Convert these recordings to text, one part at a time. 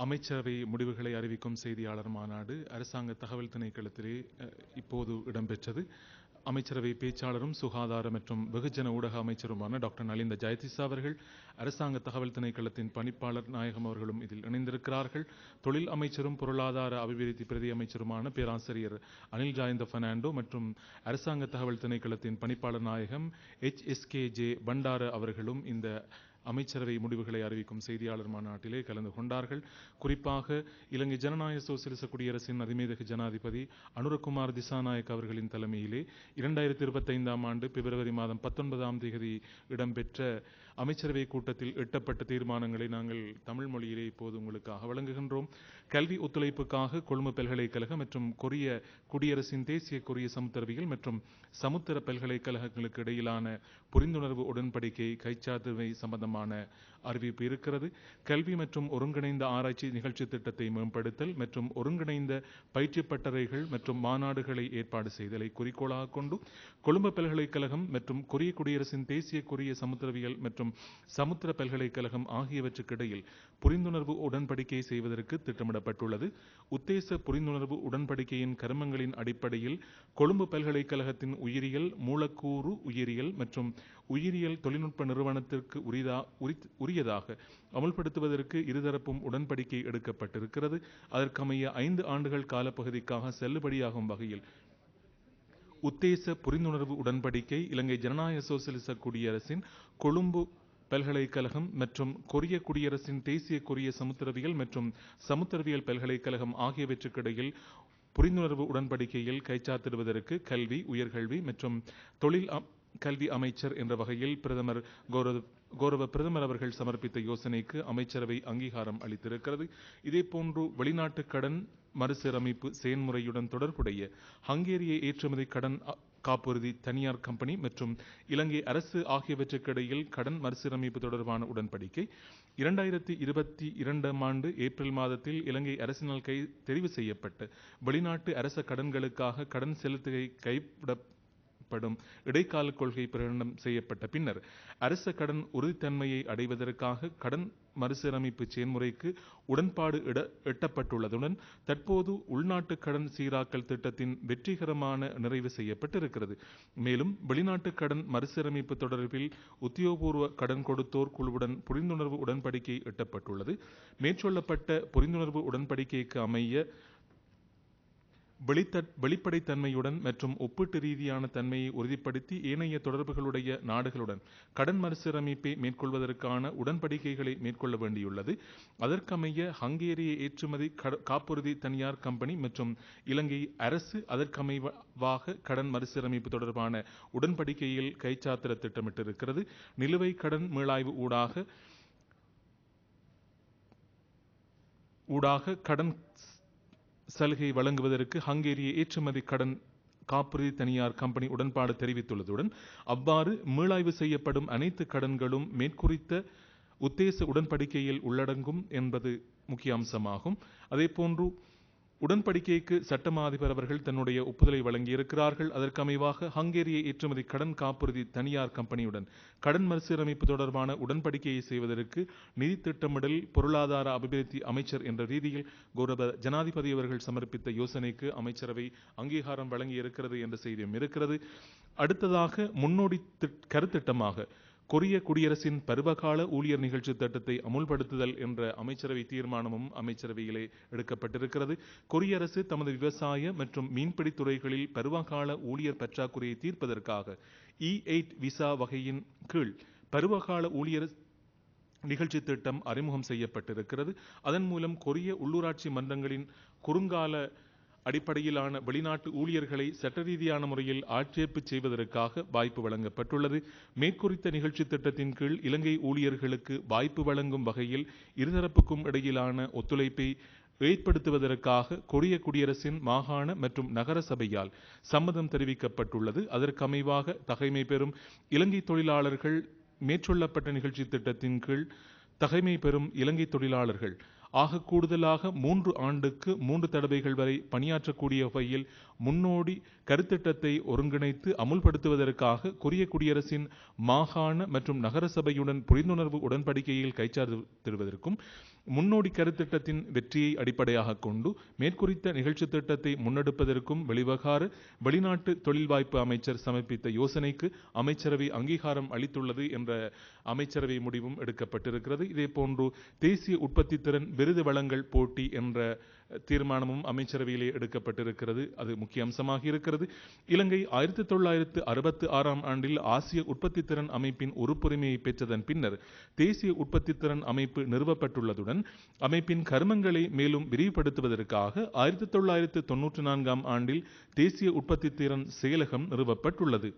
அமைச்சரவை முடிவுகளை அறிவிக்கும் செய்தியாளர் மாநாடு அரசாங்க தகவல் திணைக்களத்திலே இப்போது இடம்பெற்றது. அமைச்சரவை பேச்சாளரும் சுகாதார மற்றும் வெகுஜன ஊடக அமைச்சருமான டாக்டர் நலிந்த ஜெயதிசா அவர்கள், அரசாங்க தகவல் திணைக்களத்தின் பணிப்பாளர் நாயகம் அவர்களும் இதில் இணைந்திருக்கிறார்கள். தொழில் அமைச்சரும் பொருளாதார அபிவிருத்தி பிரதி அமைச்சருமான பேராசிரியர் அனில் ஜாயந்த பெர்னாண்டோ மற்றும் அரசாங்க தகவல் திணைக்களத்தின் பணிப்பாளர் நாயகம் HSKJ பண்டார அவர்களும் இந்த அமைச்சரவை முடிவுகளை அறிவிக்கும் செய்தியாளர் மாநாட்டிலே கலந்து கொண்டார்கள். குறிப்பாக இலங்கை ஜனநாயக சோசியலிச குடியரசின் அதிமேதகு ஜனாதிபதி அனுரகுமார் திசாநாயக் அவர்களின் தலைமையிலே 2025 ஆண்டு பிப்ரவரி மாதம் 19ஆம் தேதி இடம்பெற்ற அமைச்சரவை கூட்டத்தில் எட்டப்பட்ட தீர்மானங்களை நாங்கள் தமிழ் மொழியிலே இப்போது உங்களுக்காக வழங்குகின்றோம். கல்வி ஒத்துழைப்புக்காக கொழும்பு பல்கலைக்கழகம் மற்றும் கொரிய குடியரசின் தேசிய கொரிய சமுத்திரவியல் மற்றும் சமுத்திர பல்கலைக்கழகங்களுக்கு இடையிலான புரிந்துணர்வு உடன்படிக்கை கைச்சாத்துவை சம்பந்தமான அறிவிப்பு இருக்கிறது. கல்வி மற்றும் ஒருங்கிணைந்த ஆராய்ச்சி நிகழ்ச்சி திட்டத்தை மேம்படுத்தல் மற்றும் ஒருங்கிணைந்த பயிற்சி பட்டறைகள் மற்றும் மாநாடுகளை ஏற்பாடு செய்தலை குறிக்கோளாக கொண்டு கொழும்பு பல்கலைக்கழகம் மற்றும் கொரிய குடியரசின் தேசிய கொரிய சமுத்திரவியல் மற்றும் சமுத்திர பல்கலைக்கழகம் ஆகியவற்றுக்கு இடையில் புரிந்துணர்வு உடன்படிக்கை செய்வதற்கு திட்டமிடப்பட்டுள்ளது. உத்தேச புரிந்துணர்வு உடன்படிக்கையின் கருமங்களின் அடிப்படையில் கொழும்பு பல்கலைக்கழகத்தின் உயிரியல், மூலக்கூறு உயிரியல் மற்றும் உயிரியல் தொழில்நுட்ப நிறுவனத்திற்கு உரியதாக அமுல்படுத்துவதற்கு இருதரப்பும் உடன்படிக்கை எடுக்கப்பட்டிருக்கிறது. அதற்கமைய 5 ஆண்டுகள் காலப்பகுதிக்காக செல்லுபடியாகும் வகையில் உத்தேச புரிந்துணர்வு உடன்படிக்கை இலங்கை ஜனநாயக சோசியலிச குடியரசின் கொழும்பு பல்கலைக்கழகம் மற்றும் கொரிய குடியரசின் தேசிய கொரிய சமுத்திரவியல் மற்றும் சமுத்திரவியல் பல்கலைக்கழகம் ஆகியவற்றுக்கிடையில் புரிந்துணர்வு உடன்படிக்கையில் கைச்சாத்திடுவதற்கு கல்வி, உயர்கல்வி மற்றும் தொழில் கல்வி அமைச்சர் என்ற வகையில் பிரதமர் கௌரவ பிரதமர் அவர்கள் சமர்ப்பித்த யோசனைக்கு அமைச்சரவை அங்கீகாரம் அளித்திருக்கிறது. இதேபோன்று வெளிநாட்டு கடன் மறுசீரமைப்பு செயன்முறையுடன் தொடர்புடைய ஹங்கேரிய ஏற்றுமதி கடன் காப்புறுதி தனியார் கம்பெனி மற்றும் இலங்கை அரசு ஆகியவற்றுக்கிடையில் கடன் மறுசீரமைப்பு தொடர்பான உடன்படிக்கை 2022 ஆண்டு ஏப்ரல் மாதத்தில் இலங்கை அரசினால் தெரிவு செய்யப்பட்ட வெளிநாட்டு அரச கடன்களுக்காக கடன் செலுத்துகை கைவிடப்படும் இடைக்கால கொள்கை பிரகடனம் செய்யப்பட்ட பின்னர் அரச கடன் உறுதித்தன்மையை அடைவதற்காக கடன் மறுசீரமைப்பு செயல்முறைக்கு உடன்பாடு எட்டப்பட்டுள்ளதுடன் தற்போது உள்நாட்டு கடன் சீராக்கல் திட்டத்தின் வெற்றிகரமான நிறைவு செய்யப்பட்டிருக்கிறது. மேலும் வெளிநாட்டு கடன் மறுசீரமைப்பு தொடர்பில் உத்தியோகபூர்வ கடன் கொடுத்தோர் குழுவுடன் புரிந்துணர்வு உடன்படிக்கை எட்டப்பட்டுள்ளது. மேற்சொல்லப்பட்ட புரிந்துணர்வு உடன்படிக்கைக்கு அமைய வெளிப்படைத்தன்மையுடன் மற்றும் ஒப்பீட்டு ரீதியான தன்மையை உறுதிப்படுத்தி ஏனைய தொடர்புகளுடைய நாடுகளுடன் கடன் மறுசீரமைப்பை மேற்கொள்வதற்கான உடன்படிக்கைகளை மேற்கொள்ள வேண்டியுள்ளது. அதற்கமைய ஹங்கேரிய ஏற்றுமதி காப்புறுதி தனியார் கம்பெனி மற்றும் இலங்கை அரசு அதற்கமைவாக கடன் மறுசீரமைப்பு தொடர்பான உடன்படிக்கையில் கைச்சாத்திட திட்டமிட்டிருக்கிறது. நிலுவை கடன் மீளாய்வு ஊடாக கடன் சலுகை வழங்குவதற்கு ஹங்கேரிய ஏற்றுமதி கடன் காப்புறுதி தனியார் கம்பெனி உடன்பாடு தெரிவித்துள்ளதுடன் அவ்வாறு மீளாய்வு செய்யப்படும் அனைத்து கடன்களும் மேற்குறித்த உத்தேச உடன்படிக்கையில் உள்ளடங்கும் என்பது முக்கிய அம்சமாகும். அதேபோன்று உடன்படிக்கைக்கு சட்டமா அதிபர் அவர்கள் தன்னுடைய ஒப்புதலை வழங்கியிருக்கிறார்கள். அதற்கமைவாக ஹங்கேரிய ஏற்றுமதி கடன் காப்புறுதி தனியார் கம்பெனியுடன் கடன் மறுசீரமைப்பு தொடர்பான உடன்படிக்கையை செய்வதற்கு நிதி திட்டமிடல் பொருளாதார அபிவிருத்தி அமைச்சர் என்ற ரீதியில் கௌரவ ஜனாதிபதி அவர்கள் சமர்ப்பித்த யோசனைக்கு அமைச்சரவை அங்கீகாரம் வழங்கியிருக்கிறது என்ற செய்தியும் இருக்கிறது. அடுத்ததாக முன்னோடி கருத்திட்டமாக கொரிய குடியரசின் பருவகால ஊழியர் நிகழ்ச்சி திட்டத்தை அமுல்படுத்துதல் என்ற அமைச்சரவை தீர்மானமும் அமைச்சரவையிலே எடுக்கப்பட்டிருக்கிறது. கொரிய அரசு தமது விவசாய மற்றும் மீன்பிடி துறைகளில் பருவகால ஊழியர் பற்றாக்குறையை தீர்ப்பதற்காக E8 விசா வகையின் கீழ் பருவகால ஊழியர் நிகழ்ச்சி திட்டம் அறிமுகம் செய்யப்பட்டிருக்கிறது. அதன் மூலம் கொரிய உள்ளூராட்சி மன்றங்களின் குறுங்கால அடிப்படையிலான வெளிநாட்டு ஊழியர்களை சட்ட ரீதியான முறையில் ஆட்சேர்ப்பு செய்வதற்காக வாய்ப்பு வழங்கப்பட்டுள்ளது. மேற்குறித்த நிகழ்ச்சி திட்டத்தின் கீழ் இலங்கை ஊழியர்களுக்கு வாய்ப்பு வழங்கும் வகையில் இருதரப்புக்கும் இடையிலான ஒத்துழைப்பை ஏற்படுத்துவதற்காக கொரிய குடியரசின் மாகாண மற்றும் நகர சபையால் சம்மதம் தெரிவிக்கப்பட்டுள்ளது. அதற்கமைவாக தகைமை பெறும் இலங்கை தொழிலாளர்கள் மேற்கொள்ளப்பட்ட நிகழ்ச்சி திட்டத்தின் கீழ் தகைமை பெறும் இலங்கை தொழிலாளர்கள் ஆக கூடுதலாக 3 ஆண்டுக்கு 3 தடவைகள் வரை பணியாற்றக்கூடிய வகையில் முன்னோடி கருத்திட்டத்தை ஒருங்கிணைத்து அமுல்படுத்துவதற்காக கொரிய குடியரசின் மாகாண மற்றும் நகர சபையுடன் புரிந்துணர்வு உடன்படிக்கையில் கைச்சாத்திடுவதற்கும் முன்னோடி கருத்திட்டத்தின் வெற்றியை அடிப்படையாக கொண்டு மேற்குறித்த நிகழ்ச்சி திட்டத்தை முன்னெடுப்பதற்கும் வெளிநாட்டு தொழில் வாய்ப்பு அமைச்சர் சமர்ப்பித்த யோசனைக்கு அமைச்சரவை அங்கீகாரம் அளித்துள்ளது என்ற அமைச்சரவை முடிவும் எடுக்கப்பட்டிருக்கிறது. இதேபோன்று தேசிய உற்பத்தி திறன் விருது வழங்கல் போட்டி என்ற தீர்மானமும் அமைச்சரவையிலே எடுக்கப்பட்டிருக்கிறது. அது முக்கிய அம்சமாக இருக்கிறது. இலங்கை 1966 ஆண்டில் ஆசிய உற்பத்தி திறன் அமைப்பின் உறுப்புரிமையை பெற்றதன் பின்னர் தேசிய உற்பத்தி திறன் அமைப்பு நிறுவப்பட்டுள்ளதுடன் அமைப்பின் கர்மங்களை மேலும் விரிவுபடுத்துவதற்காக 1994 ஆண்டில் தேசிய உற்பத்தி திறன் செயலகம் நிறுவப்பட்டுள்ளது.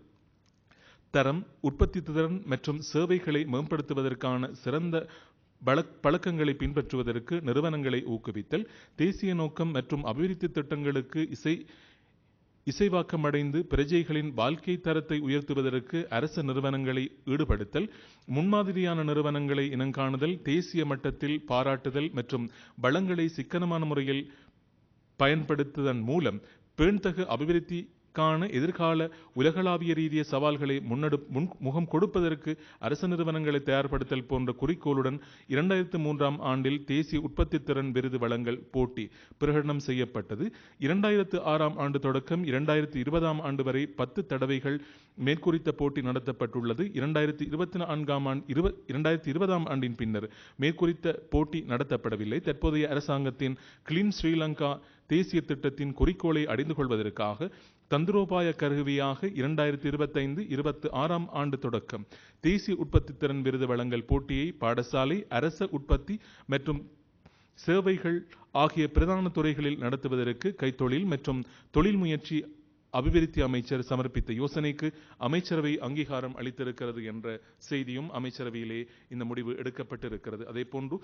தரம், உற்பத்தி திறன் மற்றும் சேவைகளை மேம்படுத்துவதற்கான சிறந்த பழக்கங்களை பின்பற்றுவதற்கு நிறுவனங்களை ஊக்குவித்தல், தேசிய நோக்கம் மற்றும் அபிவிருத்தி திட்டங்களுக்கு இசைவாக்கமடைந்து பிரஜைகளின் வாழ்க்கை தரத்தை உயர்த்துவதற்கு அரச நிறுவனங்களை ஈடுபடுத்தல், முன்மாதிரியான நிறுவனங்களை இனங்காணுதல், தேசிய மட்டத்தில் பாராட்டுதல் மற்றும் வளங்களை சிக்கனமான முறையில் பயன்படுத்துவதன் மூலம் பேண்தகு அபிவிருத்தி எதிர்கால உலகளாவிய ரீதிய சவால்களை முகம் கொடுப்பதற்கு அரச நிறுவனங்களை தயார்படுத்தல் போன்ற குறிக்கோளுடன் 2003 ஆண்டில் தேசிய உற்பத்தி திறன் விருது வழங்கல் போட்டி பிரகடனம் செய்யப்பட்டது. 2006 ஆண்டு தொடக்கம் 2020 ஆண்டு வரை 10 தடவைகள் மேற்குறித்த போட்டி நடத்தப்பட்டுள்ளது. 2020 ஆண்டின் பின்னர் மேற்குறித்த போட்டி நடத்தப்படவில்லை. தற்போதைய அரசாங்கத்தின் கிளீன் ஸ்ரீலங்கா தேசிய திட்டத்தின் குறிக்கோளை அடைந்து கொள்வதற்காக தந்திரோபாய கருவியாக 2025-26 ஆண்டு தொடக்கம் தேசிய உற்பத்தி திறன் விருது வழங்கல் போட்டியை பாடசாலை, அரச உற்பத்தி மற்றும் சேவைகள் ஆகிய பிரதான துறைகளில் நடத்துவதற்கு கைத்தொழில் மற்றும் தொழில் முயற்சி அபிவிருத்தி அமைச்சர் சமர்ப்பித்த யோசனைக்கு அமைச்சரவை அங்கீகாரம் அளித்திருக்கிறது என்ற செய்தியும் அமைச்சரவையிலே இந்த முடிவு எடுக்கப்பட்டிருக்கிறது. அதேபோன்று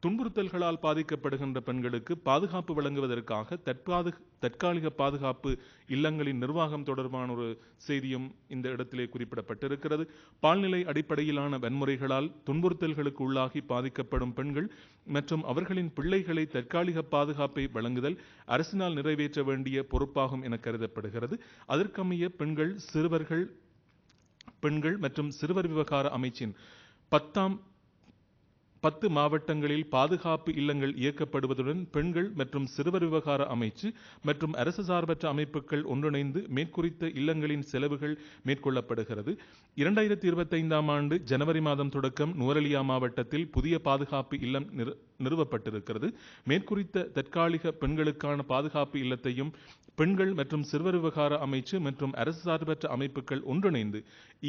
துன்புறுத்தல்களால் பாதிக்கப்படுகின்ற பெண்களுக்கு பாதுகாப்பு வழங்குவதற்காக தற்காலிக பாதுகாப்பு இல்லங்களின் நிர்வாகம் தொடர்பான ஒரு செய்தியும் இந்த இடத்திலே குறிப்பிடப்பட்டிருக்கிறது. பால்நிலை அடிப்படையிலான வன்முறைகளால் துன்புறுத்தல்களுக்கு உள்ளாகி பாதிக்கப்படும் பெண்கள் மற்றும் அவர்களின் பிள்ளைகளை தற்காலிக பாதுகாப்பை வழங்குதல் அரசினால் நிறைவேற்ற வேண்டிய பொறுப்பாகும் என கருதப்படுகிறது. அதற்கமைய பெண்கள் மற்றும் சிறுவர் விவகார அமைச்சின் 10 மாவட்டங்களில் பாதுகாப்பு இல்லங்கள் இயக்கப்படுவதுடன் பெண்கள் மற்றும் சிறுவர் விவகார அமைச்சு மற்றும் அரசு சார்பற்ற அமைப்புகள் ஒன்றிணைந்து மேற்குறித்த இல்லங்களின் செலவுகள் மேற்கொள்ளப்படுகிறது. 2025 ஆண்டு ஜனவரி மாதம் தொடக்கம் நுவரெலியா மாவட்டத்தில் புதிய பாதுகாப்பு இல்லம் நிறுவப்பட்டிருக்கிறது. மேற்குறித்த தற்காலிக பெண்களுக்கான பாதுகாப்பு இல்லத்தையும் பெண்கள் மற்றும் சிறுவர் விவகார அமைச்சு மற்றும் அரசு சார்பற்ற அமைப்புகள் ஒன்றிணைந்து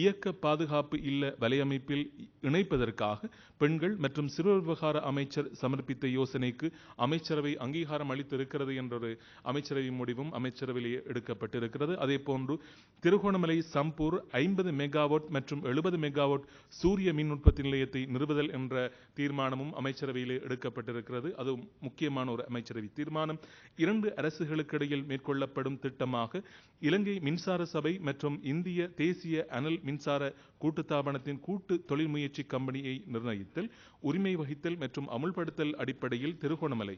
இயக்க பாதுகாப்பு இல்ல வலையமைப்பில் இணைப்பதற்காக பெண்கள் மற்றும் சிறுவர் விவகார அமைச்சர் சமர்ப்பித்த யோசனைக்கு அமைச்சரவை அங்கீகாரம் அளித்திருக்கிறது என்றொரு அமைச்சரவை முடிவும் அமைச்சரவையிலே எடுக்கப்பட்டிருக்கிறது. அதேபோன்று திருகோணமலை சம்பூர் 50 மெகாவாட் மற்றும் 70 மெகாவாட் சூரிய மின் உற்பத்தி நிலையத்தை நிறுவுதல் என்ற தீர்மானமும் அமைச்சரவையிலே எடுக்கப்பட்டிருக்கிறது. அது முக்கியமான ஒரு அமைச்சரவை தீர்மானம். 2 அரசுகளுக்கு இடையில் மேற்கொள்ளப்படும் திட்டமாக இலங்கை மின்சார சபை மற்றும் இந்திய தேசிய அனல் மின்சார கூட்டுத்தாபனத்தின் கூட்டு தொழில் முயற்சி கம்பெனியை நிர்ணயித்தல், உரிமை வகித்தல் மற்றும் அமுல்படுத்தல் அடிப்படையில் திருகோணமலை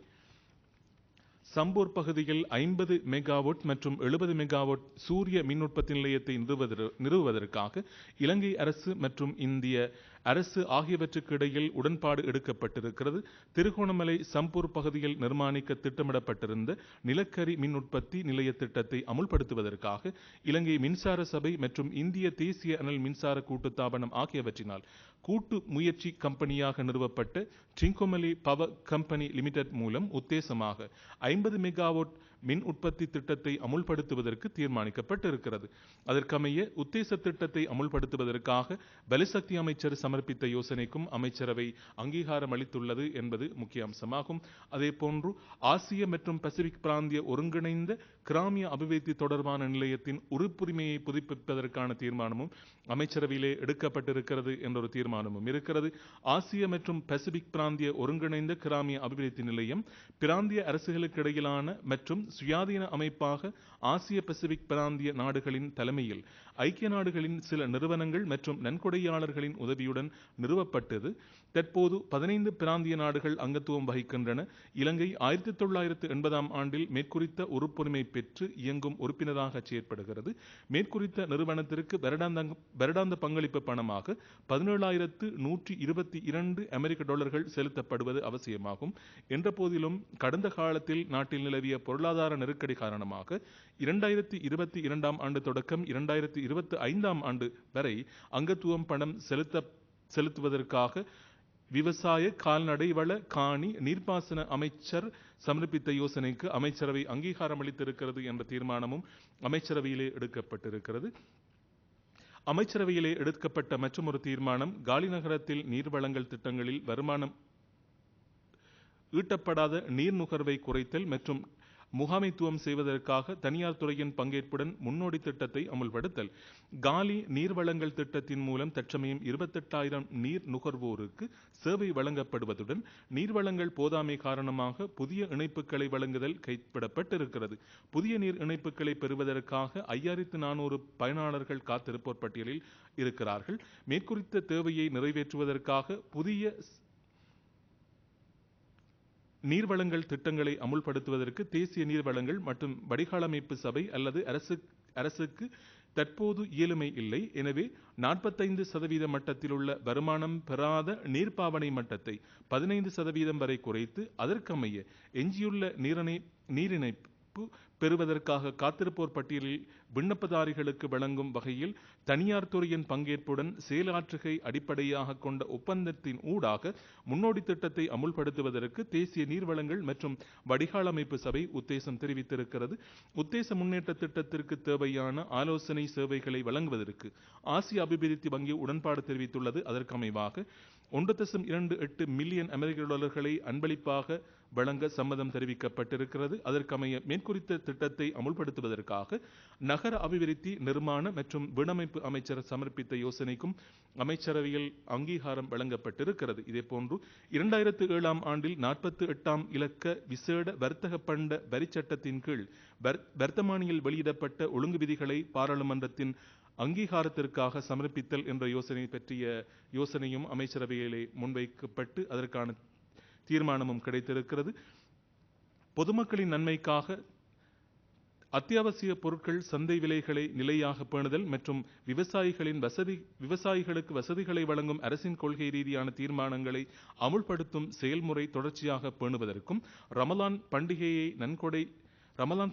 சம்பூர் பகுதியில் 50 மெகாவாட் மற்றும் 70 மெகாவாட் சூரிய மின் உற்பத்தி நிலையத்தை நிறுவுவதற்காக இலங்கை அரசு மற்றும் இந்திய அரசு ஆகியவற்றுக்கு இடையில் உடன்பாடு எடுக்கப்பட்டிருக்கிறது. திருகோணமலை சம்பூர் பகுதியில் நிர்மாணிக்க திட்டமிடப்பட்டிருந்த நிலக்கரி மின் உற்பத்தி நிலைய திட்டத்தை அமுல்படுத்துவதற்காக இலங்கை மின்சார சபை மற்றும் இந்திய தேசிய அனல் மின்சார கூட்டுத்தாபனம் ஆகியவற்றினால் கூட்டு முயற்சி கம்பெனியாக நிறுவப்பட்ட ட்ரிங்கோமலி பவர் கம்பெனி லிமிடெட் மூலம் உத்தேசமாக 50 மெகாவாட் மின் உற்பத்தி திட்டத்தை அமுல்படுத்துவதற்கு தீர்மானிக்கப்பட்டிருக்கிறது. அதற்கமைய உத்தேச திட்டத்தை அமுல்படுத்துவதற்காக பலசக்தி அமைச்சர் சமர்ப்பித்த யோசனைக்கும் அமைச்சரவை அங்கீகாரம் அளித்துள்ளது என்பது முக்கிய அம்சமாகும். அதேபோன்று ஆசிய மற்றும் பசிபிக் பிராந்திய ஒருங்கிணைந்த கிராமிய அபிவிருத்தி தொடர்பான நிலையத்தின் உறுப்புரிமையை புதுப்பிப்பதற்கான தீர்மானமும் அமைச்சரவையிலே எடுக்கப்பட்டிருக்கிறது என்றொரு தீர்மானமும் இருக்கிறது. ஆசிய மற்றும் பசிபிக் பிராந்திய ஒருங்கிணைந்த கிராமிய அபிவிருத்தி நிலையம் பிராந்திய அரசுகளுக்கு இடையிலான மற்றும் சுயாதீன அமைப்பாக ஆசிய பசிபிக் பிராந்திய நாடுகளின் தலைமையில் ஐக்கிய நாடுகளின் சில நிறுவனங்கள் மற்றும் நன்கொடையாளர்களின் உதவியுடன் நிறுவப்பட்டது. தற்போது 15 பிராந்திய நாடுகள் அங்கத்துவம் வகிக்கின்றன. இலங்கை 1980 ஆண்டில் மேற்குறித்த உறுப்புரிமை பெற்று இயங்கும் உறுப்பினராக செயற்படுகிறது. மேற்குறித்த நிறுவனத்திற்கு வருடாந்த பங்களிப்பு பணமாக $17,122 செலுத்தப்படுவது அவசியமாகும். என்ற போதிலும் கடந்த காலத்தில் நாட்டில் நிலவிய பொருளாதார நெருக்கடி காரணமாக 2022 ஆண்டு தொடக்கம் 2025 ஆண்டு வரை அங்கத்துவம் பணம் செலுத்துவதற்காக விவசாய, கால்நடை வள, காணி, நீர்ப்பாசன அமைச்சர் சமர்ப்பித்த யோசனைக்கு அமைச்சரவை அங்கீகாரம் அளித்திருக்கிறது என்ற தீர்மானமும் அமைச்சரவையிலே எடுக்கப்பட்டிருக்கிறது. அமைச்சரவையிலே எடுக்கப்பட்ட மற்றொரு தீர்மானம் காலி நகரத்தில் நீர்வளங்கள் திட்டங்களில் வருமானம் ஈட்டப்படாத நீர் நுகர்வை குறைத்தல் மற்றும் முகாமைத்துவம் செய்வதற்காக தனியார் துறையின் பங்கேற்புடன் முன்னோடி திட்டத்தை அமுல்படுத்தல். காலி நீர்வளங்கள் திட்டத்தின் மூலம் தற்சமயம் 28,000 நீர் நுகர்வோருக்கு சேவை வழங்கப்படுவதுடன் நீர்வளங்கள் போதாமை காரணமாக புதிய இணைப்புகளை வழங்குதல் கைவிடப்பட்டிருக்கிறது. புதிய நீர் இணைப்புகளை பெறுவதற்காக 5,400 பயனாளர்கள் காத்திருப்போர் பட்டியலில் இருக்கிறார்கள். மேற்குறித்த தேவையை நிறைவேற்றுவதற்காக புதிய நீர்வளங்கள் திட்டங்களை அமுல்படுத்துவதற்கு தேசிய நீர்வளங்கள் மற்றும் வடிகாலமைப்பு சபை அல்லது அரசுக்கு தற்போது இயலுமை இல்லை. எனவே 45% மட்டத்தில் உள்ள வருமானம் பெறாத நீர்ப்பாவனை மட்டத்தை 15% வரை குறைத்து அதற்கமைய எஞ்சியுள்ள நீரிணைப்பு பெறுவதற்காக காத்திருப்போர் பட்டியலில் விண்ணப்பதாரிகளுக்கு வழங்கும் வகையில் தனியார் துறையின் பங்கேற்புடன் செயலாற்றுகை அடிப்படையாக கொண்ட ஒப்பந்தத்தின் ஊடாக முன்னோடி திட்டத்தை அமுல்படுத்துவதற்கு தேசிய நீர்வளங்கள் மற்றும் வடிகாலமைப்பு சபை உத்தேசம் தெரிவித்திருக்கிறது. உத்தேச முன்னேற்ற திட்டத்திற்கு தேவையான ஆலோசனை சேவைகளை வழங்குவதற்கு ஆசிய அபிவிருத்தி வங்கி உடன்பாடு தெரிவித்துள்ளது. அதற்கமைவாக $1.28 மில்லியன் அன்பளிப்பாக வழங்க சம்மதம் தெரிவிக்கப்பட்டிருக்கிறது. அதற்கமைய மேற்குறித்த திட்டத்தை அமுல்படுத்துவதற்காக நகர அபிவிருத்தி, நிர்மாண மற்றும் வீடமைப்பு அமைச்சர் சமர்ப்பித்த யோசனைக்கும் அமைச்சரவையில் அங்கீகாரம் வழங்கப்பட்டிருக்கிறது. இதேபோன்று 2007 ஆண்டில் 48 இலக்க விசேட வர்த்தக பண்ட வரி சட்டத்தின் கீழ் வர்த்தமானியில் வெளியிடப்பட்ட ஒழுங்கு விதிகளை பாராளுமன்றத்தின் அங்கீகாரத்திற்காக சமர்ப்பித்தல் என்ற யோசனை பற்றிய யோசனையும் அமைச்சரவையிலே முன்வைக்கப்பட்டு அதற்கான தீர்மானமும் கிடைத்திருக்கிறது. பொதுமக்களின் நன்மைக்காக அத்தியாவசிய பொருட்கள் சந்தை விலைகளை நிலையாக பேணுதல் மற்றும் விவசாயிகளுக்கு வசதிகளை வழங்கும் அரசின் கொள்கை ரீதியான தீர்மானங்களை அமுல்படுத்தும் செயல்முறை தொடர்ச்சியாக பேணுவதற்கும் ரமலான்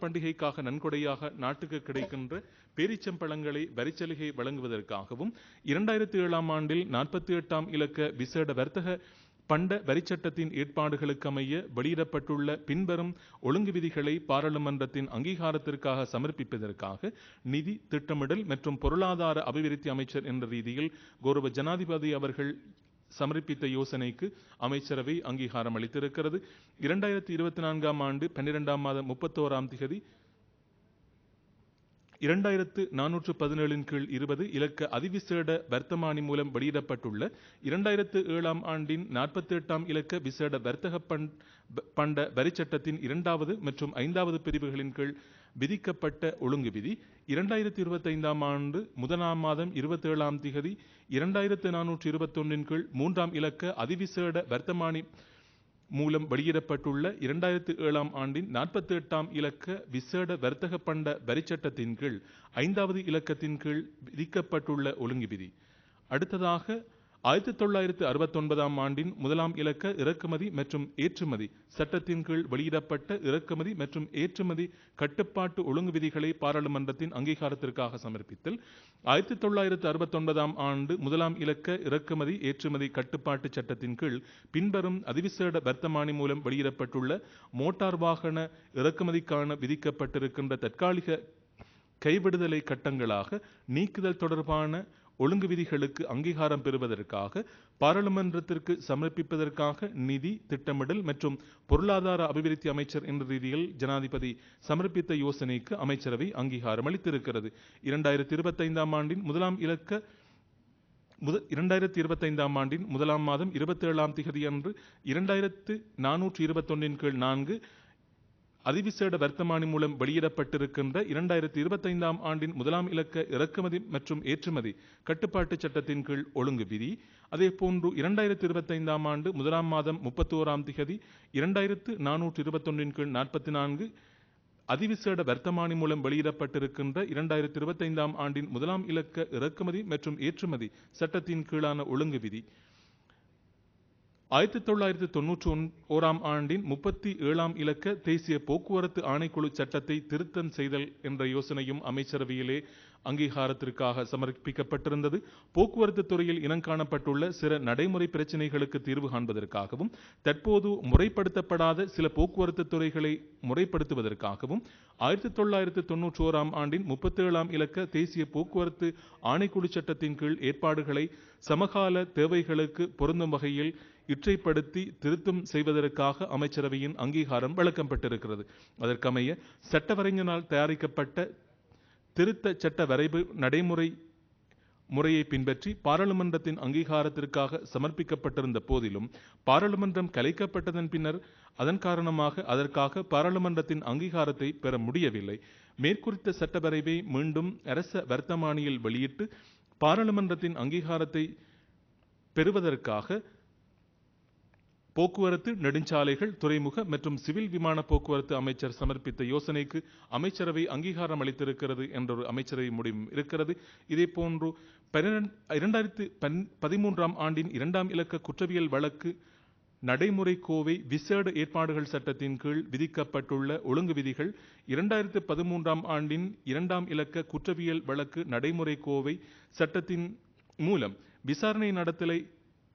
பண்டிகைக்காக நன்கொடையாக நாட்டுக்கு கிடைக்கின்ற பேரிச்சம்பழங்களை வரிச்சலுகை வழங்குவதற்காகவும் 2007 ஆண்டில் 48 இலக்க விசேட வர்த்தக பண்ட வரிச்சட்டத்தின் ஏற்பாடுகளுக்கு அமைய வெளியிடப்பட்டுள்ள பின்வரும் ஒழுங்கு விதிகளை பாராளுமன்றத்தின் அங்கீகாரத்திற்காக சமர்ப்பிப்பதற்காக நிதி திட்டமிடல் மற்றும் பொருளாதார அபிவிருத்தி அமைச்சர் என்ற ரீதியில் கௌரவ ஜனாதிபதி அவர்கள் சமர்ப்பித்த யோசனைக்கு அமைச்சரவை அங்கீகாரம் அளித்திருக்கிறது. 2024 ஆண்டு 12 மாதம் 31 தேதி 2417 கீழ் 20 இலக்க அதிவிசேட வர்த்தமானி மூலம் வெளியிடப்பட்டுள்ள 2007 ஆண்டின் 48 இலக்க விசேட வர்த்தக பண்ட வரிச்சட்டத்தின் 2வது மற்றும் 5வது பிரிவுகளின் கீழ் விதிக்கப்பட்ட ஒழுங்கு விதி 2025 ஆண்டு 1 மாதம் 27 தேதி 2421 கீழ் 3 இலக்க அதிவிசேட வர்த்தமானி மூலம் வெளியிடப்பட்டுள்ள 2007 ஆண்டின் 48 இலக்க விசேட வர்த்தக பண்ட வரிச்சட்டத்தின் கீழ் 5வது இலக்கத்தின் கீழ் விதிக்கப்பட்டுள்ள ஒழுங்கு விதி. அடுத்ததாக 1969 ஆண்டின் 1 இலக்க இறக்குமதி மற்றும் ஏற்றுமதி சட்டத்தின் கீழ் வெளியிடப்பட்ட இறக்குமதி மற்றும் ஏற்றுமதி கட்டுப்பாட்டு ஒழுங்கு விதிகளை பாராளுமன்றத்தின் அங்கீகாரத்திற்காக சமர்ப்பித்தல். 1969 ஆண்டு 1 இலக்க இறக்குமதி ஏற்றுமதி கட்டுப்பாட்டு சட்டத்தின் கீழ் பின்வரும் அதிவிசேட வர்த்தமானி மூலம் வெளியிடப்பட்டுள்ள மோட்டார் வாகன இறக்குமதிக்கான விதிக்கப்பட்டிருக்கின்ற தற்காலிக கைவிடுதலை கட்டங்களாக நீக்குதல் தொடர்பான ஒழுங்கு விதிகளுக்கு அங்கீகாரம் பெறுவதற்காக பாராளுமன்றத்திற்கு சமர்ப்பிப்பதற்காக நிதி திட்டமிடல் மற்றும் பொருளாதார அபிவிருத்தி அமைச்சர் என்ற ரீதியில் ஜனாதிபதி சமர்ப்பித்த யோசனைக்கு அமைச்சரவை அங்கீகாரம் அளித்திருக்கிறது. 2025 ஆண்டின் 1 மாதம் 27 தேதி அன்று 2421 கீழ் 4 அதிவிசேட வர்த்தமானி மூலம் வெளியிடப்பட்டிருக்கின்ற 2025 ஆண்டின் 1ஆம் இலக்க இறக்குமதி மற்றும் ஏற்றுமதி கட்டுப்பாட்டு சட்டத்தின் கீழ் ஒழுங்கு விதி, அதேபோன்று 2025 ஆண்டு 1ஆம் மாதம் 31ஆம் திகதி 2421 கீழ் 44 அதிவிசேட வர்த்தமானி மூலம் வெளியிடப்பட்டிருக்கின்ற 2025 ஆண்டின் 1ஆம் இலக்க இறக்குமதி மற்றும் ஏற்றுமதி சட்டத்தின் கீழான ஒழுங்கு விதி, 1991 ஆண்டின் 37ஆம் இலக்க தேசிய போக்குவரத்து ஆணைக்குழு சட்டத்தை திருத்தம் செய்தல் என்ற யோசனையும் அமைச்சரவையிலே அங்கீகாரத்திற்காக சமர்ப்பிக்கப்பட்டிருந்தது. போக்குவரத்து துறையில் இனங்காணப்பட்டுள்ள சில நடைமுறை பிரச்சினைகளுக்கு தீர்வு காண்பதற்காகவும் தற்போது முறைப்படுத்தப்படாத சில போக்குவரத்து துறைகளை முறைப்படுத்துவதற்காகவும் 1991 ஆண்டின் 37ஆம் இலக்க தேசிய போக்குவரத்து ஆணைக்குழு சட்டத்தின் கீழ் ஏற்பாடுகளை சமகால தேவைகளுக்கு பொருந்தும் வகையில் இற்றைப்படுத்தி திருத்தம் செய்வதற்காக அமைச்சரவையின் அங்கீகாரம் வழங்கப்பட்டிருக்கிறது. அதற்கமைய சட்டவரைஞனால் தயாரிக்கப்பட்ட திருத்த சட்ட வரைவு நடைமுறை முறையை பின்பற்றி பாராளுமன்றத்தின் அங்கீகாரத்திற்காக சமர்ப்பிக்கப்பட்டிருந்த போதிலும் பாராளுமன்றம் கலைக்கப்பட்டதன் பின்னர் அதன் காரணமாக அதற்காக பாராளுமன்றத்தின் அங்கீகாரத்தை பெற முடியவில்லை. மேற்குறித்த சட்ட வரைவை மீண்டும் அரச வர்த்தமானியில் வெளியிட்டு பாராளுமன்றத்தின் அங்கீகாரத்தை பெறுவதற்காக போக்குவரத்து, நெடுஞ்சாலைகள், துறைமுக மற்றும் சிவில் விமான போக்குவரத்து அமைச்சர் சமர்ப்பித்த யோசனைக்கு அமைச்சரவை அங்கீகாரம் அளித்திருக்கிறது என்றொரு அமைச்சரவை முடிவும் இருக்கிறது. இதேபோன்று 2013 ஆண்டின் 2ஆம் இலக்க குற்றவியல் வழக்கு நடைமுறை கோவை விசேட ஏற்பாடுகள் சட்டத்தின் கீழ் விதிக்கப்பட்டுள்ள ஒழுங்கு விதிகள் 2013 ஆண்டின் 2ஆம் இலக்க குற்றவியல் வழக்கு நடைமுறை கோவை சட்டத்தின் மூலம் விசாரணை நடத்தலை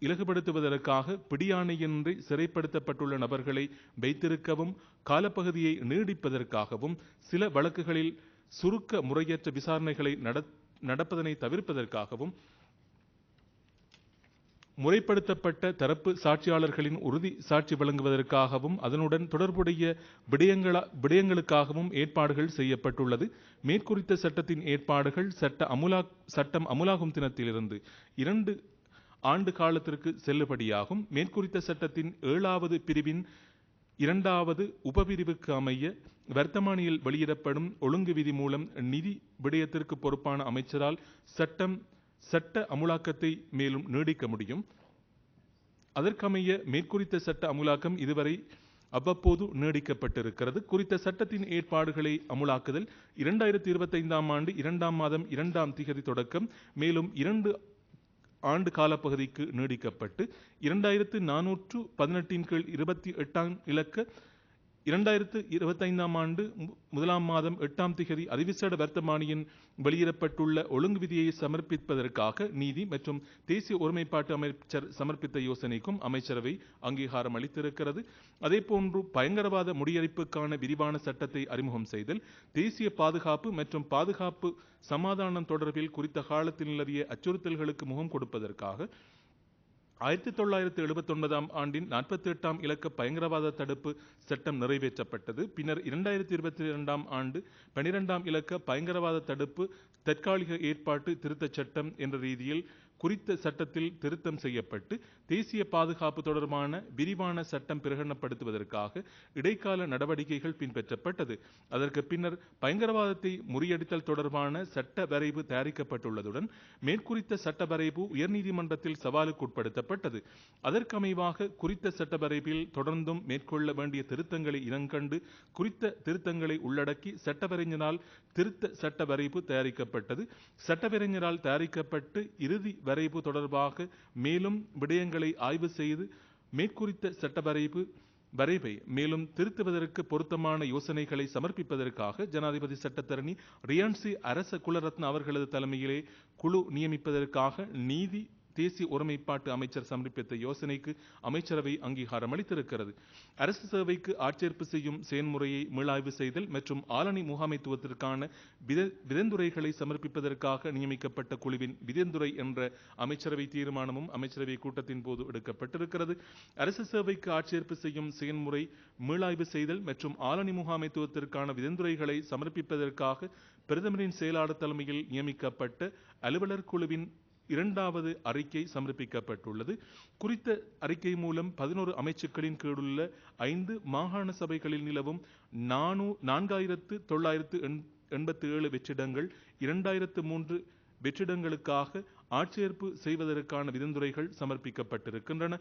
இலகுபடுத்துவதற்காக பிடியாணையின்றி சிறைப்படுத்தப்பட்டுள்ள நபர்களை வைத்திருக்கவும் காலப்பகுதியை நீடிப்பதற்காகவும் சில வழக்குகளில் சுருக்க முறையற்ற விசாரணைகளை நடப்பதனை தவிர்ப்பதற்காகவும் முறைப்படுத்தப்பட்ட தரப்பு சாட்சியாளர்களின் உறுதி சாட்சி வழங்குவதற்காகவும் அதனுடன் தொடர்புடைய விடயங்களுக்காகவும் ஏற்பாடுகள் செய்யப்பட்டுள்ளது. மேற்குறித்த சட்டத்தின் ஏற்பாடுகள் சட்டம் அமுலாகும் தினத்திலிருந்து 2 ஆண்டு காலத்திற்கு செல்லுபடியாகும். மேற்குறித்த சட்டத்தின் 7வது பிரிவின் 2வது உபபிரிவுக்கு அமைய வர்த்தமானியில் வெளியிடப்படும் ஒழுங்கு விதி மூலம் நிதி விடயத்திற்கு பொறுப்பான அமைச்சரால் சட்ட அமுலாக்கத்தை மேலும் நீடிக்க முடியும். அதற்கமைய மேற்குறித்த சட்ட அமுலாக்கம் இதுவரை அவ்வப்போது நீடிக்கப்பட்டிருக்கிறது. குறித்த சட்டத்தின் ஏற்பாடுகளை அமுலாக்குதல் 2025 ஆண்டு 2ஆம் மாதம் 2ஆம் திகதி தொடக்கம் மேலும் 2 ஆண்டு காலப்பகுதிக்கு நீடிக்கப்பட்டு 2418 கீழ் 28ஆம் இலக்க 2025 ஆண்டு 1ஆம் மாதம் 8ஆம் திகதி அதிவிசேட வர்த்தமானியின் வெளியிடப்பட்டுள்ள ஒழுங்கு விதியை சமர்ப்பிப்பதற்காக நீதி மற்றும் தேசிய ஒருமைப்பாட்டு அமைச்சர் சமர்ப்பித்த யோசனைக்கும் அமைச்சரவை அங்கீகாரம் அளித்திருக்கிறது. அதேபோன்று பயங்கரவாத முறியடிப்புக்கான விரிவான சட்டத்தை அறிமுகம் செய்தல், தேசிய பாதுகாப்பு மற்றும் பாதுகாப்பு சமாதானம் தொடர்பில் குறித்த காலத்தில் நிலவிய அச்சுறுத்தல்களுக்கு முகம் கொடுப்பதற்காக 1979 ஆண்டின் 48ஆம் இலக்க பயங்கரவாத தடுப்பு சட்டம் நிறைவேற்றப்பட்டது. பின்னர் 2022 ஆண்டு 12ஆம் இலக்க பயங்கரவாத தடுப்பு தற்காலிக ஏற்பாட்டு திருத்தச் சட்டம் என்ற ரீதியில் குறித்த சட்டத்தில் திருத்தம் செய்யப்பட்டு தேசிய பாதுகாப்பு தொடர்பான விரிவான சட்டம் பிரகடனப்படுத்துவதற்காக இடைக்கால நடவடிக்கைகள் பின்பற்றப்பட்டது. அதற்கு பின்னர் பயங்கரவாதத்தை முறியடித்தல் தொடர்பான சட்ட வரைவு தயாரிக்கப்பட்டுள்ளதுடன் மேற்குறித்த சட்ட வரைவு உயர்நீதிமன்றத்தில் சவாலுக்கு உட்படுத்தப்பட்டது. அதற்கமைவாக குறித்த சட்ட வரைவில் தொடர்ந்தும் மேற்கொள்ள வேண்டிய திருத்தங்களை இனங்கண்டு குறித்த திருத்தங்களை உள்ளடக்கி சட்டவரைஞரால் திருத்த சட்ட வரைவு தயாரிக்கப்பட்டது. சட்டவரைஞரால் தயாரிக்கப்பட்டு இறுதி வரைவு தொடர்பாக மேலும் விடயங்களை ஆய்வு செய்து மேற்குறித்த சட்ட வரைவை மேலும் திருத்துவதற்கு பொருத்தமான யோசனைகளை சமர்ப்பிப்பதற்காக ஜனாதிபதி சட்டத்தரணி ரியான்சி அரச குலரத்ன அவர்களது தலைமையிலே குழு நியமிப்பதற்காக நீதி தேசிய ஒருமைப்பாட்டு அமைச்சர் சமர்ப்பித்த யோசனைக்கு அமைச்சரவை அங்கீகாரம் அளித்திருக்கிறது. அரசு சேவைக்கு ஆட்சேர்ப்பு செய்யும் செயல்முறையை மீளாய்வு செய்தல் மற்றும் ஆளணி முகாமைத்துவத்திற்கான விதந்துரைகளை சமர்ப்பிப்பதற்காக நியமிக்கப்பட்ட குழுவின் விதந்துரை என்ற அமைச்சரவை தீர்மானமும் அமைச்சரவை கூட்டத்தின் போது எடுக்கப்பட்டிருக்கிறது. அரசு சேவைக்கு ஆட்சேர்ப்பு செய்யும் செயல்முறை மீளாய்வு செய்தல் மற்றும் ஆளணி முகாமைத்துவத்திற்கான விதந்துரைகளை சமர்ப்பிப்பதற்காக பிரதமரின் செயலாளர் தலைமையில் நியமிக்கப்பட்ட அலுவலர் குழுவின் 2வது அறிக்கை சமர்ப்பிக்கப்பட்டுள்ளது. குறித்த அறிக்கை மூலம் 11 அமைச்சுக்களின் கீழுள்ள 5 மாகாண சபைகளில் நிலவும் 4987 வெற்றிடங்கள் 2003 வெற்றிடங்களுக்காக ஆட்சேர்ப்பு செய்வதற்கான விதந்துரைகள் சமர்ப்பிக்கப்பட்டிருக்கின்றன.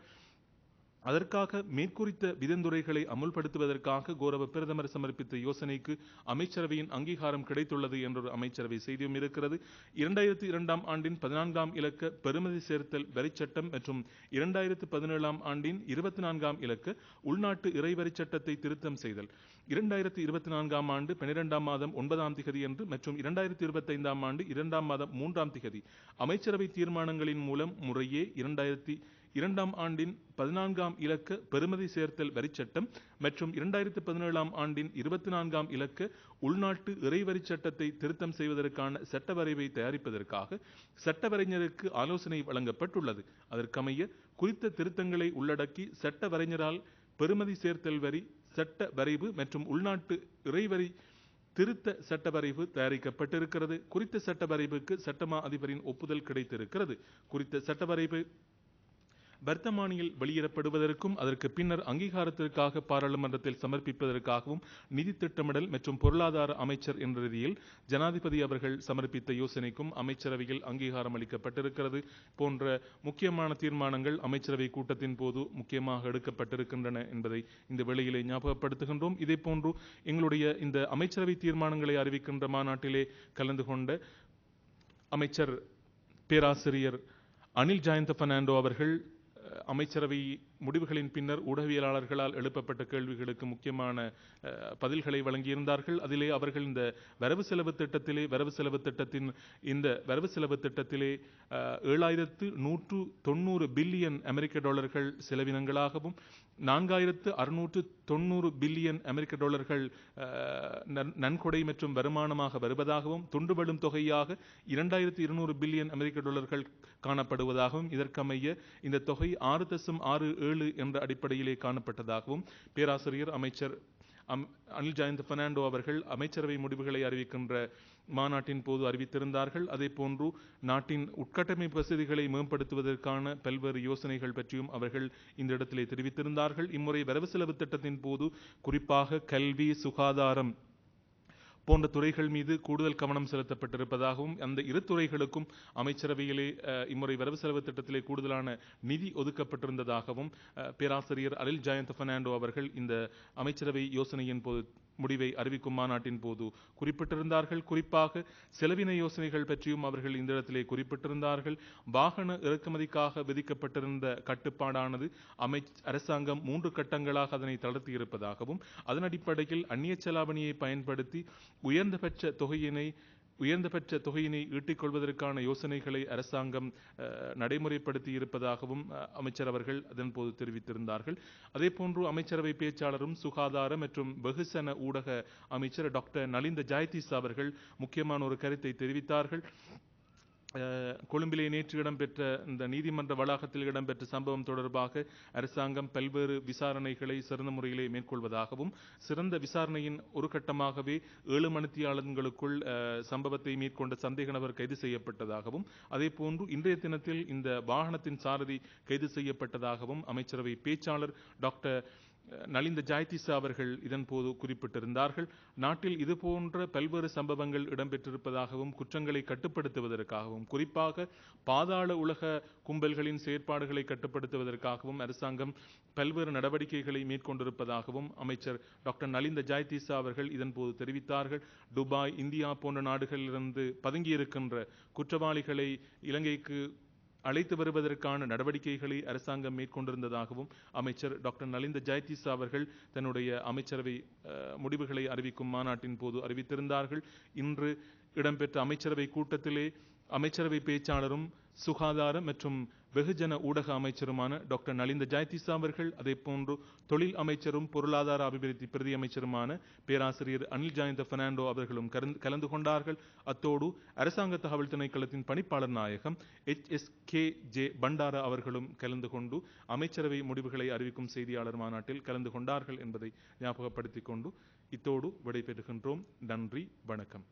அதற்காக மேற்குறித்த விதந்துரைகளை அமுல்படுத்துவதற்காக கௌரவ பிரதமர் சமர்ப்பித்த யோசனைக்கு அமைச்சரவையின் அங்கீகாரம் கிடைத்துள்ளது என்றொரு அமைச்சரவை செய்தியும் இருக்கிறது. 2002 ஆண்டின் 14ஆம் இலக்க பெறுமதி சேர்த்தல் வரிச்சட்டம் மற்றும் 2017 ஆண்டின் 24ஆம் இலக்க உள்நாட்டு இறைவரி சட்டத்தை திருத்தம் செய்தல் 2024 ஆண்டு 12ஆம் மாதம் 9ஆம் திகதி என்று மற்றும் 2025 ஆண்டு 2ஆம் மாதம் 3ஆம் திகதி அமைச்சரவை தீர்மானங்களின் மூலம் முறையே 2002 ஆண்டின் 14ஆம் இலக்க பெறுமதி சேர்த்தல் வரிச்சட்டம் மற்றும் 2017 ஆண்டின் 24ஆம் இலக்க உள்நாட்டு இறைவரி சட்டத்தை திருத்தம் செய்வதற்கான சட்ட வரைவை தயாரிப்பதற்காக சட்டவரைஞருக்கு ஆலோசனை வழங்கப்பட்டுள்ளது. அதற்கமைய குறித்த திருத்தங்களை உள்ளடக்கி சட்ட வரைஞரால் பெறுமதி சேர்த்தல் வரி சட்ட வரைவு மற்றும் உள்நாட்டு இறைவரி திருத்த சட்ட வரைவு தயாரிக்கப்பட்டிருக்கிறது. குறித்த சட்ட வரைவுக்கு சட்டமா அதிபரின் ஒப்புதல் கிடைத்திருக்கிறது. குறித்த சட்ட வரைவு வர்த்தமானியில் வெளியிடப்படுவதற்கும் அதற்கு பின்னர் அங்கீகாரத்திற்காக பாராளுமன்றத்தில் சமர்ப்பிப்பதற்காகவும் நிதி திட்டமிடல் மற்றும் பொருளாதார அமைச்சர் என்ற ரீதியில் ஜனாதிபதி அவர்கள் சமர்ப்பித்த யோசனைக்கும் அமைச்சரவையில் அங்கீகாரம் அளிக்கப்பட்டிருக்கிறது. போன்ற முக்கியமான தீர்மானங்கள் அமைச்சரவை கூட்டத்தின் போது முக்கியமாக எடுக்கப்பட்டிருக்கின்றன என்பதை இந்த வேளையிலே ஞாபகப்படுத்துகின்றோம். இதே போன்று எங்களுடைய இந்த அமைச்சரவை தீர்மானங்களை அறிவிக்கின்ற மாநாட்டிலே கலந்து கொண்ட அமைச்சர் பேராசிரியர் அனில் ஜயந்த பெர்னாண்டோ அவர்கள் அமைச்சரவை முடிவுகளின் பின்னர் ஊடகவியலாளர்களால் எழுப்பப்பட்ட கேள்விகளுக்கு முக்கியமான பதில்களை வழங்கியிருந்தார்கள். அதிலே அவர்கள் இந்த வரவு செலவு திட்டத்திலே இந்த வரவு செலவு திட்டத்திலே 7190 பில்லியன் அமெரிக்க டாலர்கள் செலவினங்களாகவும் 4690 பில்லியன் அமெரிக்க டாலர்கள் நன்கொடை மற்றும் வருமானமாக வருவதாகவும் துண்டுபடும் தொகையாக 2200 பில்லியன் அமெரிக்க டாலர்கள் காணப்படுவதாகவும் இதற்கமைய இந்த தொகை 6.67 என்ற அடிப்படையிலே காணப்பட்டதாகவும் பேராசிரியர் அமைச்சர் அனில் ஜயந்த பெர்னாண்டோ அவர்கள் அமைச்சரவை முடிவுகளை அறிவிக்கின்ற மாநாட்டின் போது அறிவித்திருந்தார்கள். அதே போன்று நாட்டின் உட்கட்டமைப்பு வசதிகளை மேம்படுத்துவதற்கான பல்வேறு யோசனைகள் பற்றியும் அவர்கள் இந்த இடத்திலே தெரிவித்திருந்தார்கள். இம்முறை வரவு செலவு திட்டத்தின் போது குறிப்பாக கல்வி, சுகாதாரம் போன்ற துறைகள் மீது கூடுதல் கவனம் செலுத்தப்பட்டிருப்பதாகவும் அந்த இரு துறைகளுக்கும் அமைச்சரவையிலே இம்முறை வரவு செலவு திட்டத்திலே கூடுதலான நிதி ஒதுக்கப்பட்டிருந்ததாகவும் பேராசிரியர் அனில் ஜயந்த பெர்னாண்டோ அவர்கள் இந்த அமைச்சரவை யோசனையின் போது முடிவை அறிவிக்கும் மாநாட்டின் போது குறிப்பிட்டிருந்தார்கள். குறிப்பாக செலவின யோசனைகள் பற்றியும் அவர்கள் இந்த இடத்திலே குறிப்பிட்டிருந்தார்கள். வாகன இறக்குமதிக்காக விதிக்கப்பட்டிருந்த கட்டுப்பாடானது அரசாங்கம் 3 கட்டங்களாக அதனை தளர்த்தி இருப்பதாகவும் அதன் அடிப்படையில் அந்நிய செலாவணியை பயன்படுத்தி உயர்ந்தபட்ச தொகையினை ஈட்டிக் கொள்வதற்கான யோசனைகளை அரசாங்கம் நடைமுறைப்படுத்தி இருப்பதாகவும் அமைச்சர் அவர்கள் அதன் போது தெரிவித்திருந்தார்கள். அதே போன்று அமைச்சரவை பேச்சாளரும் சுகாதார மற்றும் வெகுசன ஊடக அமைச்சர் டாக்டர் நலிந்த ஜாயதிச அவர்கள் முக்கியமான ஒரு கருத்தை தெரிவித்தார்கள். கொழும்பிலே நேற்று இடம்பெற்ற இந்த நீதிமன்ற வளாகத்தில் இடம்பெற்ற சம்பவம் தொடர்பாக அரசாங்கம் பல்வேறு விசாரணைகளை சிறந்த முறையிலே மேற்கொள்வதாகவும் சிறந்த விசாரணையின் ஒரு கட்டமாகவே 7 மணித்தியாலங்களுக்குள் சம்பவத்தை மேற்கொண்ட சந்தேக நபர் கைது செய்யப்பட்டதாகவும் அதே போன்று இன்றைய தினத்தில் இந்த வாகனத்தின் சாரதி கைது செய்யப்பட்டதாகவும் அமைச்சரவை பேச்சாளர் டாக்டர் நலிந்த ஜாயதிச அவர்கள் இதன் போது குறிப்பிட்டிருந்தார்கள். நாட்டில் இதுபோன்ற பல்வேறு சம்பவங்கள் இடம்பெற்றிருப்பதாகவும் குற்றங்களை கட்டுப்படுத்துவதற்காகவும் குறிப்பாக பாதாள உலக கும்பல்களின் செயற்பாடுகளை கட்டுப்படுத்துவதற்காகவும் அரசாங்கம் பல்வேறு நடவடிக்கைகளை மேற்கொண்டிருப்பதாகவும் அமைச்சர் டாக்டர் நலிந்த ஜாயதிச அவர்கள் இதன் போது தெரிவித்தார்கள். துபாய், இந்தியா போன்ற நாடுகளிலிருந்து பதுங்கியிருக்கின்ற குற்றவாளிகளை இலங்கைக்கு அழைத்து வருவதற்கான நடவடிக்கைகளை அரசாங்கம் மேற்கொண்டிருந்ததாகவும் அமைச்சர் டாக்டர் நலிந்த ஜாயதிச அவர்கள் தன்னுடைய அமைச்சரவை முடிவுகளை அறிவிக்கும் மாநாட்டின் போது அறிவித்திருந்தார்கள். இன்று இடம்பெற்ற அமைச்சரவை கூட்டத்திலே அமைச்சரவை பேச்சாளரும் சுகாதார மற்றும் வெகுஜன ஊடக அமைச்சருமான டாக்டர் நலிந்த ஜாயதிச அவர்கள் அதே போன்று தொழில் அமைச்சரும் பொருளாதார அபிவிருத்தி பிரதி அமைச்சருமான பேராசிரியர் அனில் ஜயந்த பெர்னாண்டோ அவர்களும் கலந்து கொண்டார்கள். அத்தோடு அரசாங்க தகவல் திணைக்களத்தின் பணிப்பாளர் நாயகம் HSKJ பண்டார அவர்களும் கலந்து கொண்டு அமைச்சரவை முடிவுகளை அறிவிக்கும் செய்தியாளர் மாநாட்டில் கலந்து கொண்டார்கள் என்பதை ஞாபகப்படுத்திக் கொண்டு இத்தோடு விடைபெறுகின்றோம். நன்றி, வணக்கம்.